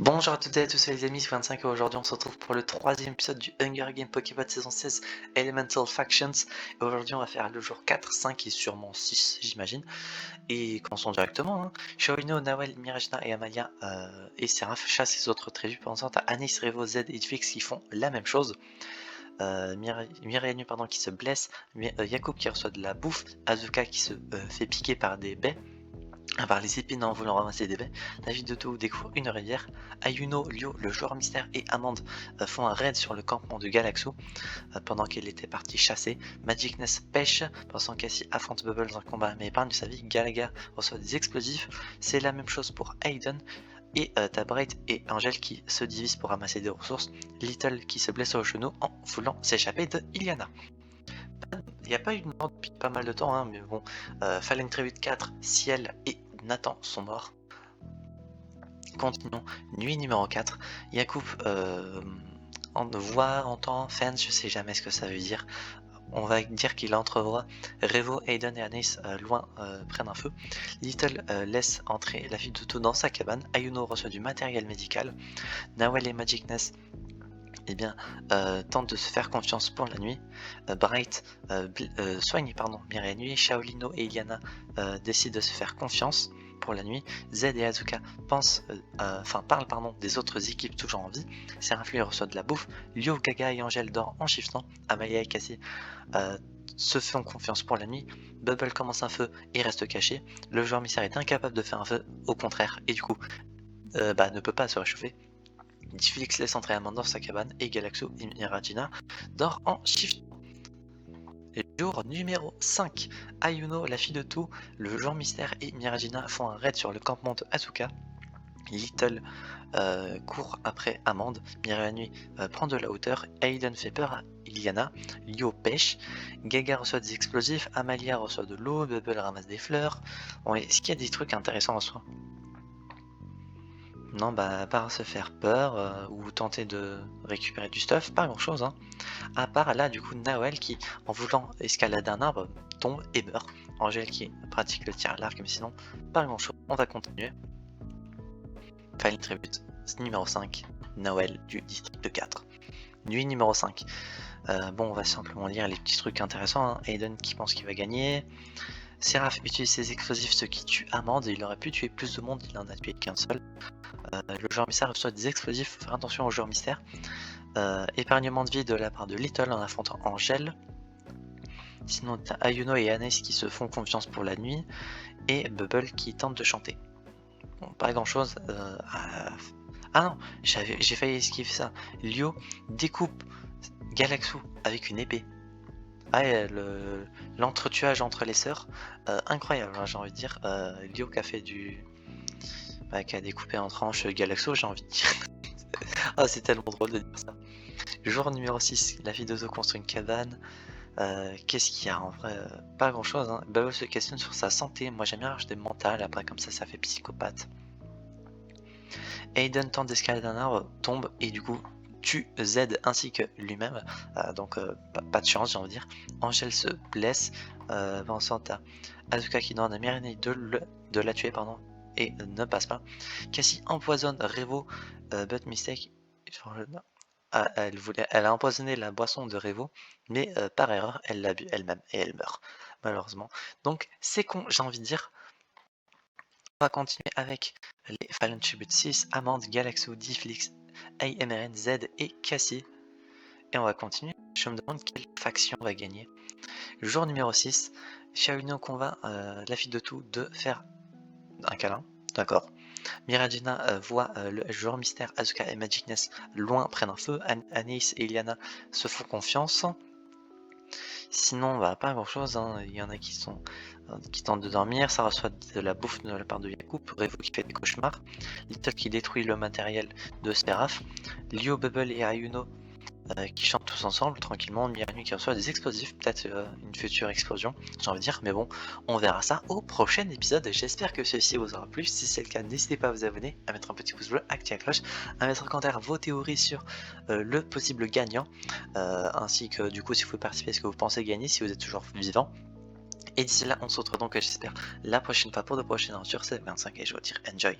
Bonjour à toutes et à tous les amis, c'est 25 et aujourd'hui on se retrouve pour le troisième épisode du Hunger Games Pokéball saison 16 Elemental Factions. Et aujourd'hui on va faire le jour 4, 5 et sûrement 6 j'imagine. Et commençons directement. Shaolino, Nawel, Mirajna et Amalia et Seraph chassent les autres tribus. Pendant ce temps t'as Anis, Revo, Z et Fix qui font la même chose. Mireille qui se blesse, Yacoub qui reçoit de la bouffe, Azuka qui se fait piquer par des baies. Par les épines en voulant ramasser des baies, David Doto découvre une rivière, Ayuno, Lio, le joueur mystère et Amande font un raid sur le campement de Galaxo pendant qu'elle était partie chasser, Magicness pêche pensant qu'Cassie affronte Bubble dans un combat mais épargne sa vie, Galaga reçoit des explosifs, c'est la même chose pour Aiden, et t'as Bright et Angel qui se divisent pour ramasser des ressources, Little qui se blesse au genou en voulant s'échapper de Iliana. Il n'y a pas eu de mort depuis pas mal de temps, mais bon, Fallen Tribute 4, Ciel et Nathan sont morts. Continuons, nuit numéro 4, Yacoub voit, entend, fans, je sais jamais ce que ça veut dire. On va dire qu'il entrevoit Revo, Aiden et Anis loin près d'un feu. Little laisse entrer la fille de Toto dans sa cabane. Ayuno reçoit du matériel médical. Nawel et Magicness tente de se faire confiance pour la nuit. Bright soigne Mireille Nuit. Shaolino et Iliana décident de se faire confiance pour la nuit. Z et Azuka parlent des autres équipes toujours en vie. Seraph reçoit de la bouffe. Lio, Gaga et Angel dorment en shiftant. Amalia et Cassie se font confiance pour la nuit. Bubble commence un feu et reste caché. Le joueur mystère est incapable de faire un feu, au contraire, et du coup ne peut pas se réchauffer. Félix laisse entrer Amanda dans sa cabane et Galaxo et Mirajna dort en shift. Jour numéro 5, Ayuno, la fille de tout, le joueur mystère et Mirajna font un raid sur le campement de Asuka. Little court après Amande, Mireille Nuit prend de la hauteur, Aiden fait peur à Iliana, Lio pêche, Gaga reçoit des explosifs, Amalia reçoit de l'eau, Bubble ramasse des fleurs. Bon, est-ce qu'il y a des trucs intéressants en soi? Non, à part se faire peur ou tenter de récupérer du stuff, pas grand chose. À part là, du coup, Nawel qui, en voulant escalader un arbre, tombe et meurt. Angel qui pratique le tir à l'arc, mais sinon, pas grand chose. On va continuer. Final Tribute numéro 5, Nawel du district 4. Nuit numéro 5. On va simplement lire les petits trucs intéressants. Aiden qui pense qu'il va gagner. Seraph utilise ses explosifs, ce qui tue Amande. Il aurait pu tuer plus de monde, il en a tué qu'un seul. Le joueur mystère reçoit des explosifs, faut faire attention au joueur mystère. Épargnement de vie de la part de Little en affrontant Angel. Sinon t'as Ayuno et Anis qui se font confiance pour la nuit. Et Bubble qui tente de chanter. Bon, pas grand chose. Ah non, j'ai failli esquiver ça. Lio découpe Galaxo avec une épée. L'entretuage entre les sœurs, incroyable, j'ai envie de dire. Lio qui a fait qui a découpé en tranches Galaxo, j'ai envie de dire. Ah, c'est tellement drôle de dire ça. Jour numéro 6, la fille d'Ozo construit une cabane. Qu'est-ce qu'il y a en vrai? Pas grand chose. Bubble se questionne sur sa santé. Moi j'aime bien rajouter mental, après comme ça fait psychopathe. Aiden tente d'escalader un arbre, tombe et du coup tue Z ainsi que lui-même. Donc pas de chance, j'ai envie de dire. Angel se blesse. Vincent à Asuka qui demande à Mireille de la tuer et ne passe pas. Cassie empoisonne Revo, but mistake. Elle a empoisonné la boisson de Revo, mais par erreur, elle l'a bu elle-même et elle meurt, malheureusement. Donc c'est con, j'ai envie de dire. On va continuer avec les Fallen Tribute 6, Amande, Galaxo, Difflix, AMRN, Z et Cassie. Et on va continuer. Je me demande quelle faction va gagner. Le jour numéro 6, Shaolino convainc la fille de tout de faire un câlin. D'accord. Mirajna voit le joueur mystère Asuka et Magicness loin près d'un feu. Anis et Iliana se font confiance. Sinon, pas grand chose. Il y en a qui tentent de dormir. Ça reçoit de la bouffe de la part de Yacoub. Revo qui fait des cauchemars. Little qui détruit le matériel de Seraph. Lio, Bubble et Ayuno qui chantent tous ensemble tranquillement. Mireille qui reçoit des explosifs, peut-être une future explosion, j'ai envie de dire, mais bon, on verra ça au prochain épisode. J'espère que ceci vous aura plu. Si c'est le cas, n'hésitez pas à vous abonner, à mettre un petit pouce bleu, activer la cloche, à mettre en commentaire vos théories sur le possible gagnant, ainsi que du coup si vous pouvez participer à ce que vous pensez gagner si vous êtes toujours vivant. Et d'ici là, on se retrouve donc, j'espère, la prochaine fois pour de prochaines aventures. C'est 25 et je vous dire enjoy.